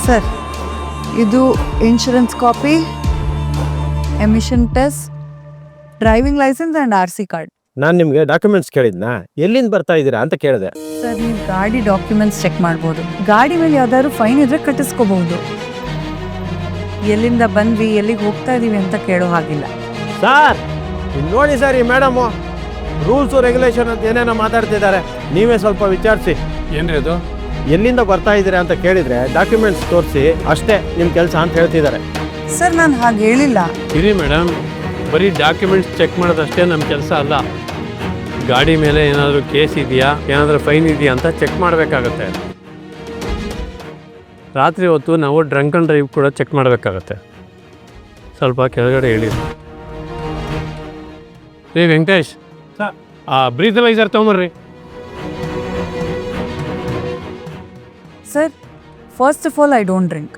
Sir, ಇದು insurance copy, emission test, driving licence and RC card. ನಾನು ನಿಮಗೆ documents ಕೇಳಿದ್ನಾ, ಎಲ್ಲಿಂದ ಬರ್ತಾ ಇದ್ದೀರಾ ಅಂತ ಕೇಳಿದೆ. ಸರ್, ನೀವು ಗಾಡಿ ಡಾಕ್ಯುಮೆಂಟ್ಸ್ ಚೆಕ್ ಮಾಡ್ಬೋದು. ಗಾಡಿ ಮೇಲೆ ಯಾವ್ದಾದ್ರು ಫೈನ್ ಇದ್ರೆ ಕಟ್ಟಿಸ್ಕೋಬಹುದು. ಎಲ್ಲಿಂದ ಬಂದ್ವಿ, ಎಲ್ಲಿಗೆ ಹೋಗ್ತಾ ಇದೀವಿ ಅಂತ ಕೇಳೋ ಹಾಗಿಲ್ಲ. ಸರ್ ನೋಡಿ ಸರ್, ಈ ಮೇಡಮು ರೂಲ್ಸು ರೆಗ್ಯುಲೇಷನ್ ಅಂತ ಏನೇನೋ ಮಾತಾಡ್ತಿದ್ದಾರೆ. ನೀವೇ ಸ್ವಲ್ಪ ವಿಚಾರಿಸಿ. ಏನ್ರಿ ಅದು? ಎಲ್ಲಿಂದ ಬರ್ತಾ ಇದ್ದೀರಾ ಅಂತ ಕೇಳಿದ್ರೆ ಡಾಕ್ಯುಮೆಂಟ್ಸ್ ತೋರಿಸಿ ಅಷ್ಟೇ ನಿಮ್ಮ ಕೆಲಸ ಅಂತ ಹೇಳ್ತಿದ್ದಾರೆ. ಸರ್, ನಾನು ಹಾಗೆ ಹೇಳಿಲ್ಲ. ಇರಿ ಮೇಡಮ್, ಬರೀ ಡಾಕ್ಯುಮೆಂಟ್ಸ್ ಚೆಕ್ ಮಾಡೋದಷ್ಟೇ ನಮ್ಮ ಕೆಲಸ ಅಲ್ಲ. ಗಾಡಿ ಮೇಲೆ ಏನಾದರೂ ಕೇಸ್ ಇದೆಯಾ, ಏನಾದರೂ ಫೈನ್ ಇದೆಯಾ ಅಂತ ಚೆಕ್ ಮಾಡಬೇಕಾಗತ್ತೆ. ರಾತ್ರಿ ಹೊತ್ತು ನಾವು ಡ್ರಂಕ್ ಆ್ಯಂಡ್ ಡ್ರೈವ್ ಕೂಡ ಚೆಕ್ ಮಾಡಬೇಕಾಗತ್ತೆ. ಸ್ವಲ್ಪ ಕೆಳಗಡೆ ಹೇಳಿ ರೀ ವೆಂಕಟೇಶ್. ಬ್ರೀತಲೈಸರ್ ತೊಗೊಂಬರ್ರಿ. Sir, first of all I don't drink.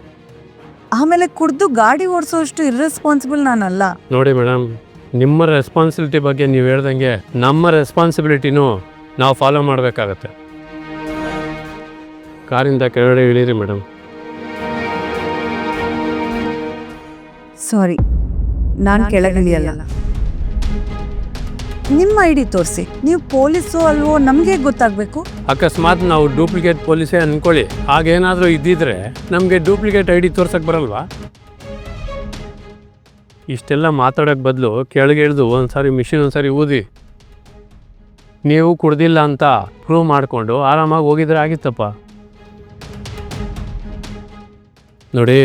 ಆಮೇಲೆ ಕುಡ್ದು ಗಾಡಿ ಓಡಿಸೋಷ್ಟು ಇರ್ರೆಸ್ಪಾನ್ಸಿಬಲ್ ನಾನಲ್ಲ. ನೋಡಿ ಮೇಡಮ್, ನಿಮ್ಮ ರೆಸ್ಪಾನ್ಸಿಬಿಲಿಟಿ ಬಗ್ಗೆ ನೀವು ಹೇಳ್ದಂಗೆ ನಮ್ಮ ರೆಸ್ಪಾನ್ಸಿಬಿಲಿಟಿನೂ ನಾವು ಫಾಲೋ ಮಾಡಬೇಕಾಗತ್ತೆ. ಕಾರಿಂದ ಕೆಳಗಡೆ ಇಳೀರಿ ಮೇಡಮ್. ಸಾರಿ, ನಾನು ಕೆಳಗಿಳಿಯಲ್ಲ. ನಿಮ್ಮ ID ತೋರಿಸಿ. ನೀವು ಪೊಲೀಸು ಅಲ್ವೋ ನಮಗೆ ಗೊತ್ತಾಗಬೇಕು. ಅಕಸ್ಮಾತ್ ನಾವು ಡೂಪ್ಲಿಕೇಟ್ ಪೊಲೀಸೇ ಅಂದ್ಕೊಳ್ಳಿ, ಹಾಗೇನಾದರೂ ಇದ್ದಿದ್ರೆ ನಮಗೆ ಡೂಪ್ಲಿಕೇಟ್ ID ತೋರ್ಸಕ್ಕೆ ಬರಲ್ವಾ? ಇಷ್ಟೆಲ್ಲ ಮಾತಾಡೋಕ್ಕೆ ಬದಲು ಕೆಳಗೆ ಇಳಿದು ಒಂದ್ಸಾರಿ ಮಿಷಿನ್ ಒಂದ್ಸಾರಿ ಊದಿ ನೀವು ಕುಡ್ದಿಲ್ಲ ಅಂತ ಪ್ರೂವ್ ಮಾಡಿಕೊಂಡು ಆರಾಮಾಗಿ ಹೋಗಿದ್ರೆ ಆಗಿತ್ತಪ್ಪ. ನೋಡಿ,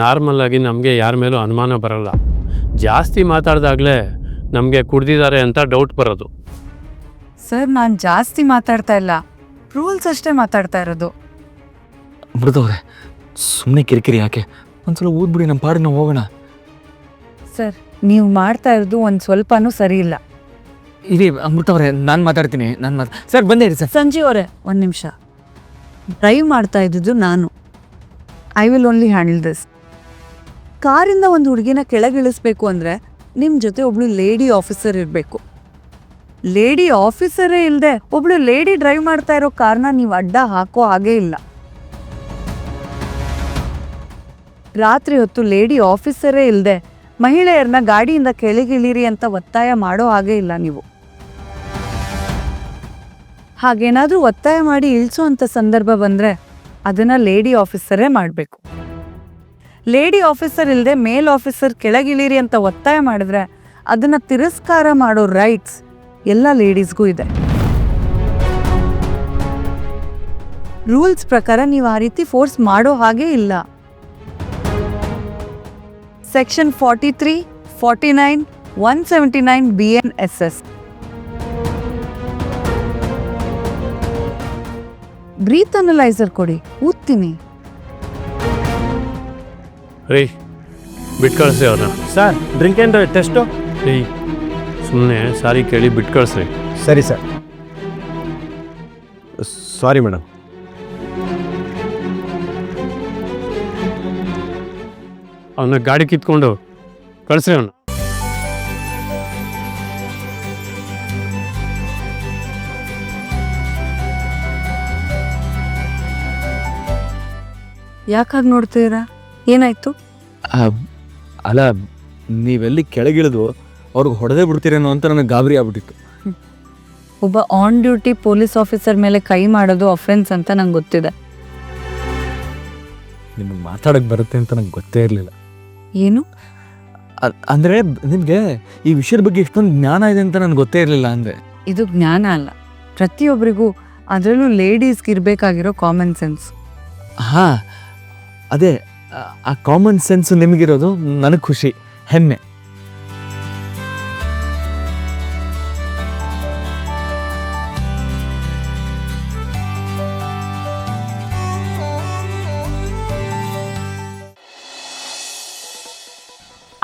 ನಾರ್ಮಲ್ಲಾಗಿ ನಮಗೆ ಯಾರ ಮೇಲೂ ಅನುಮಾನ ಬರಲ್ಲ. ಜಾಸ್ತಿ ಮಾತಾಡ್ದಾಗಲೇ ನಮಗೆ ಕುಡ್ದಿದ್ದಾರೆ ಅಂತ ಡೌಟ್ ಬರೋದು. ಸರ್, ನಾನು ಜಾಸ್ತಿ ಮಾತಾಡ್ತಾ ಇಲ್ಲ, ರೂಲ್ಸ್ ಅಷ್ಟೇ ಮಾತಾಡ್ತಾ ಇರೋದು. ಅಮೃತವ್ರೆ, ಸುಮ್ಮನೆ ಕಿರಿಕಿರಿ ಯಾಕೆ? ಒಂದ್ಸಲ ಊದ್ಬಿಡಿ, ನಮ್ಮ ಪಾಡಿಗೆ ನಾವು ಹೋಗೋಣ. ಸರ್, ನೀವು ಮಾಡ್ತಾ ಇರೋದು ಒಂದು ಸ್ವಲ್ಪನೂ ಸರಿ ಇಲ್ಲ. ಇರಿ ಅಮೃತವ್ರೆ, ನಾನು ಮಾತಾಡ್ತೀನಿ. ಸರ್ ಬಂದೇ ಇರಿ ಸರ್. ಸಂಜೀವ್ ಅವರೇ, ಒಂದು ನಿಮಿಷ. ಡ್ರೈವ್ ಮಾಡ್ತಾ ಇದ್ದಿದ್ದು ನಾನು. I will only handle this. ಕಾರಿಂದ ಒಂದು ಹುಡುಗಿನ ಕೆಳಗಿಳಿಸ್ಬೇಕು ಅಂದರೆ ನಿಮ್ಮ ಜೊತೆ ಒಬ್ಳು ಲೇಡಿ ಆಫೀಸರ್ ಇರಬೇಕು. ಲೇಡಿ ಆಫೀಸರೇ ಇಲ್ಲದೆ ಒಬ್ಳು ಲೇಡಿ ಡ್ರೈವ್ ಮಾಡ್ತಾ ಇರೋ ಕಾರ್ನ ನೀವು ಅಡ್ಡ ಹಾಕೋ ಹಾಗೇ ಇಲ್ಲ. ರಾತ್ರಿ ಹೊತ್ತು ಲೇಡಿ ಆಫೀಸರೇ ಇಲ್ಲದೆ ಮಹಿಳೆಯರನ್ನ ಗಾಡಿಯಿಂದ ಕೆಳಗಿಳಿರಿ ಅಂತ ಒತ್ತಾಯ ಮಾಡೋ ಹಾಗೇ ಇಲ್ಲ ನೀವು. ಹಾಗೇನಾದರೂ ಒತ್ತಾಯ ಮಾಡಿ ಇಳಿಸೋ ಅಂಥ ಸಂದರ್ಭ ಬಂದರೆ ಅದನ್ನು ಲೇಡಿ ಆಫೀಸರೇ ಮಾಡಬೇಕು. ಲೇಡಿ ಆಫೀಸರ್ ಇಲ್ಲದೆ ಮೇಲ್ ಆಫೀಸರ್ ಕೆಳಗಿಳಿರಿ ಅಂತ ಒತ್ತಾಯ ಮಾಡಿದ್ರೆ ಅದನ್ನು ತಿರಸ್ಕಾರ ಮಾಡೋ ರೈಟ್ಸ್ ಎಲ್ಲ ಲೇಡೀಸ್ಗೂ ಇದೆ. ರೂಲ್ಸ್ ಪ್ರಕಾರ ನೀವು ಆ ರೀತಿ ಫೋರ್ಸ್ ಮಾಡೋ ಹಾಗೆ ಇಲ್ಲ. Section 43, 49, 179 BNSS. ಬ್ರೀತ್ ಅನಲೈಸರ್ ಕೊಡಿ, ಊದ್ತೀನಿ. ರೀ ಬಿಟ್ಟು ಕಳಿಸ್ರಿ ಅವ್ರನ್ನ. Sir, drink and drive test. ರೀ ಸುಮ್ಮನೆ ಸಾರಿ ಕೇಳಿ ಬಿಟ್ಟು ಕಳಿಸ್ರಿ. ಸರಿ ಸರ್. Sorry madam. ಅವನ್ನ ಗಾಡಿ ಕಿತ್ಕೊಂಡು ಕಳಿಸ್ರಿ ಅವನ್ನ. ಯಾಕಾಗಿ ನೋಡ್ತೀರಾ? ಏನಾಯ್ತು? ಅಲ್ಲ, ನೀವೆಲ್ಲಿ ಕೆಳಗಿಳಿದು ಅವ್ರಿಗೆ ಹೊಡೆದೇ ಬಿಡ್ತೀರೇನೋ ಅಂತ ನನಗೆ ಗಾಬರಿ ಆಗ್ಬಿಟ್ಟಿತ್ತು. ಒಬ್ಬ ಆನ್ ಡ್ಯೂಟಿ ಪೊಲೀಸ್ ಆಫೀಸರ್ ಮೇಲೆ ಕೈ ಮಾಡೋದು ಅಫೆನ್ಸ್ ಅಂತ ನಂಗೆ ಗೊತ್ತಿದೆ. ನಿಮಗೆ ಮಾತಾಡೋಕ್ಕೆ ಬರುತ್ತೆ ಅಂತ ನಂಗೆ ಗೊತ್ತೇ ಇರಲಿಲ್ಲ. ಏನು ಅಂದರೆ ನಿಮಗೆ ಈ ವಿಷಯದ ಬಗ್ಗೆ ಎಷ್ಟೊಂದು ಜ್ಞಾನ ಇದೆ ಅಂತ ನನಗೆ ಗೊತ್ತೇ ಇರಲಿಲ್ಲ. ಅಂದರೆ ಇದು ಜ್ಞಾನ ಅಲ್ಲ, ಪ್ರತಿಯೊಬ್ಬರಿಗೂ, ಅದರಲ್ಲೂ ಲೇಡೀಸ್ಗೆ ಇರಬೇಕಾಗಿರೋ ಕಾಮನ್ ಸೆನ್ಸ್. ಹಾಂ, ಅದೇ ಆ ಕಾಮನ್ ಸೆನ್ಸ್ ನಿಮಗಿರೋದು ನನಗೆ ಖುಷಿ, ಹೆಮ್ಮೆ.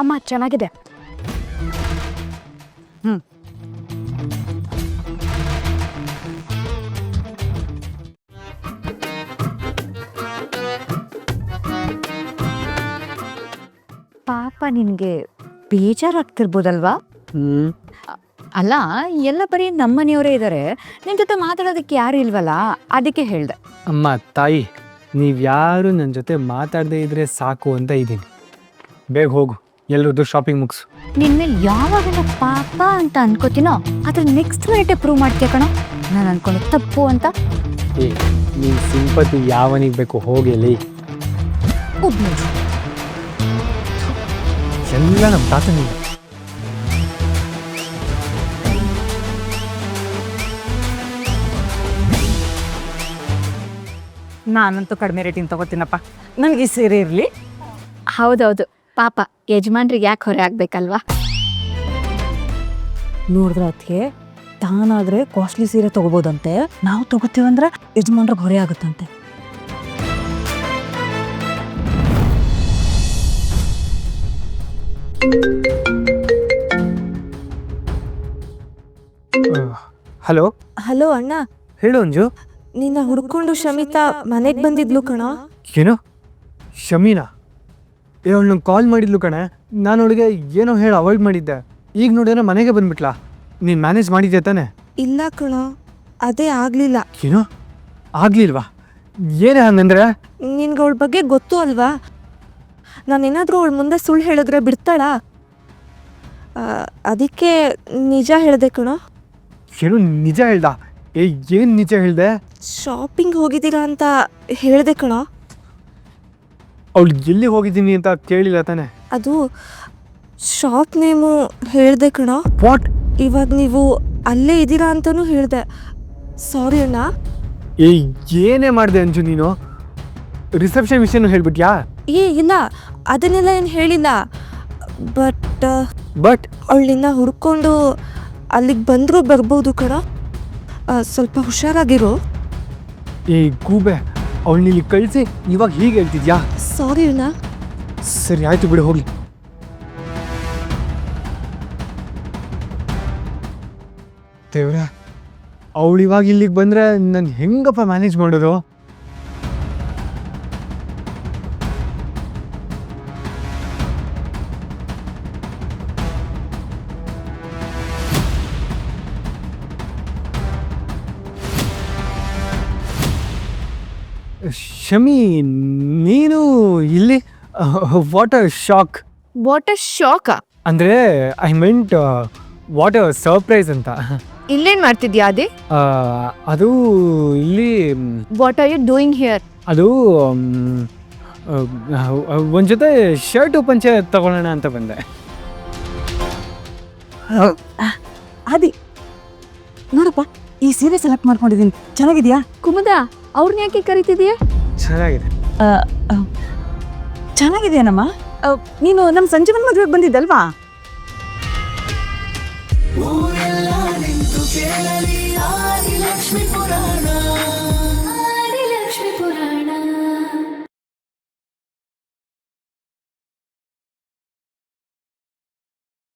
ಅಮ್ಮ ಚೆನ್ನಾಗಿದೆ. ಪಾಪ ನಿನಗೆ ಬೇಜಾರಾಗ್ತಿರ್ಬೋದಲ್ವಾ? ಅಲ್ಲ, ಎಲ್ಲ ಬರೀ ನಮ್ಮನೆಯವರೇ ಇದ್ದಾರೆ, ನಿನ್ನ ಜೊತೆ ಮಾತಾಡೋದಕ್ಕೆ ಯಾರು ಇಲ್ವಲ್ಲ, ಅದಕ್ಕೆ ಹೇಳ್ದೆ. ಅಮ್ಮ ತಾಯಿ, ನೀವ್ಯಾರು ನನ್ನ ಜೊತೆ ಮಾತಾಡದೇ ಇದ್ರೆ ಸಾಕು ಅಂತ ಇದ್ದೀನಿ. ಬೇಗ ಹೋಗು, ಎಲ್ಲರದ್ದು ಶಾಪಿಂಗ್ ಮುಗಿಸು. ನಿನ್ಮೇಲೆ ಯಾವಾಗೆಲ್ಲ ಪಾಪ ಅಂತ ಅನ್ಕೋತೀನೋ ಅದ್ರ ನೆಕ್ಸ್ಟ್ ಮಿನಿಟೇ ಪ್ರೂವ್ ಮಾಡ್ತೀಯ ಕಣೋ ನಾನು ಅನ್ಕೊಂಡು ತಪ್ಪು ಅಂತ. ಏ ನೀನು ಸಿಂಪತಿ ಯಾವನಿಗೆ ಬೇಕು ಹೋಗಿಲಿ. ಒಬ್ರು ಎಲ್ಲ ನಮ್ಮ ತಾತನಿಗೆ. ನಾನಂತೂ ಕಡಿಮೆ ರೇಟಿಂಗ್ ತಗೋತೀನಪ್ಪ, ನನಗೆ ಈ ಸೀರೆ ಇರಲಿ. ಹೌದೌದು, ಪಾಪ ಯಜಮಾನ್ರಿಗೆ ಯಾಕೆ ಹೊರೆ ಆಗ್ಬೇಕಲ್ವಾ. ನೋಡಿದ್ರೆ ಅದಕ್ಕೆ ತಾನಾದರೆ ಕಾಸ್ಟ್ಲಿ ಸೀರೆ ತೊಗೋಬೋದಂತೆ, ನಾವು ತೊಗೋತೀವಂದ್ರೆ ಯಜಮಾನ್ರಿಗೆ ಹೊರೆ ಆಗುತ್ತಂತೆ. ಹಲೋ ಹಲೋ ಅಣ್ಣ, ಹೇಳು ಅಂಜು. ನಿನ್ನ ಹುಡ್ಕೊಂಡು ಶಮಿತಾ ಮನೆಗೆ ಬಂದಿದ್ಲು ಕಣ. ಏನೋ ಶಮೀನಾ ಅವಳು ನಂಗೆ ಕಾಲ್ ಮಾಡಿದ್ಲು ಕಣೆ. ನಾನು ಅವಳಿಗೆ ಏನೋ ಹೇಳಿ ಅವಾಯ್ಡ್ ಮಾಡಿದ್ದೆ. ಈಗ ನೋಡಿದ್ರೆ ಮನೆಗೆ ಬಂದ್ಬಿಟ್ಲಾ. ನೀನು ಮ್ಯಾನೇಜ್ ಮಾಡಿದ್ದೆ ತಾನೆ? ಇಲ್ಲ ಕಣ, ಅದೇ ಆಗಲಿಲ್ಲ. ಏನೋ ಆಗ್ಲಿಲ್ವಾ? ಏನೇ ಹಂಗಂದ್ರೆ? ನಿನ್ಗೆ ಅವಳ ಬಗ್ಗೆ ಗೊತ್ತು ಅಲ್ವಾ. ನಾನೇನಾದರೂ ಅವಳ ಮುಂದೆ ಸುಳ್ಳು ಹೇಳಿದ್ರೆ ಬಿಡ್ತಾಳಾ? ಅದಕ್ಕೆ ನಿಜ ಹೇಳಿದೆ ಕಣ. ಏನು ನಿಜ ಹೇಳ್ದ? ಏನು ನಿಜ ಹೇಳ್ದೆ? ಶಾಪಿಂಗ್ ಹೋಗಿದ್ದೀರಾ ಅಂತ ಹೇಳಿದೆ ಕಣ. ಅವಳು ಎಲ್ಲಿ ಹೋಗಿದ್ದೀನಿ ಅಂತ ಕೇಳಿಲ್ಲ ತಾನೆ? ಅದು ಶಾಪ್ ನೇಮು ಹೇಳಿದೆ ಕಣ. ವಾಟ್? ಇವಾಗ ನೀವು ಅಲ್ಲೇ ಇದ್ದೀರಾ ಅಂತಲೂ ಹೇಳಿದೆ. ಸಾರಿ ಅಣ್ಣ. ಏನೇ ಮಾಡಿದೆ ಅಂಜು ನೀನು? ರಿಸೆಪ್ಷನ್ ವಿಷಯನೂ ಹೇಳ್ಬಿಟ್ಯಾ? ಇಲ್ಲ, ಅದನ್ನೆಲ್ಲ ಏನು ಹೇಳಿಲ್ಲ. ಬಟ್ ಅವಳನ್ನ ಹುಡ್ಕೊಂಡು ಅಲ್ಲಿಗೆ ಬಂದರೂ ಬರ್ಬೋದು ಕಣ. ಸ್ವಲ್ಪ ಹುಷಾರಾಗಿರು. ಗೂಬೆ, ಅವಳನ್ನ ಇಲ್ಲಿ ಕಳಿಸಿ ಇವಾಗ ಹೀಗೆ ಹೇಳ್ತಿದ್ಯಾ? ಸಾರಿ ಅಣ್ಣ. ಸರಿ ಆಯ್ತು ಬಿಡು, ಹೋಗ್ಲಿ. ದೇವ್ರ, ಅವಳು ಇವಾಗ ಇಲ್ಲಿಗೆ ಬಂದರೆ ನಾನು ಹೆಂಗಪ್ಪ ಮ್ಯಾನೇಜ್ ಮಾಡೋದು? ಶಮಿ, ನೀನು ಇಲ್ಲಿ? What a shock. What a shock. ಅಂದರೆ I meant what a surprise ಅಂತ. ಇಲ್ಲೇನ್ ಮಾಡ್ತಿದ್ಯಾ ಅದೇ? ಅದು ಇಲ್ಲಿ what are you doing here? ಅದು ಒಂದು ಜೊತೆ ಶರ್ಟು ಪಂಚೆ ತಗೊಳ್ಳೋಣ ಅಂತ ಬಂದೆ. ಆದಿ ನೋಡಪ್ಪ, ಈ ಸೀರೆ ಸೆಲೆಕ್ಟ್ ಮಾಡ್ಕೊಂಡಿದ್ದೀನಿ, ಚೆನ್ನಾಗಿದೆಯಾ? ಕುಮುದ, ಅವ್ರನ್ನ ಯಾಕೆ ಕರಿತಿದೀಯ? ಚೆನ್ನಾಗಿದೆ. ಚೆನ್ನಾಗಿದೆಯೇನಮ್ಮ? ನೀನು ನಮ್ಮ ಸಂಜೀವನ್ ಮದುವೆಗೆ ಬಂದಿದ್ದಲ್ವಾ? ಊರೆಲ್ಲ ನಿಂತು ಕೇಳಲಿ ಆದಿ ಲಕ್ಷ್ಮೀ ಪುರಾಣ.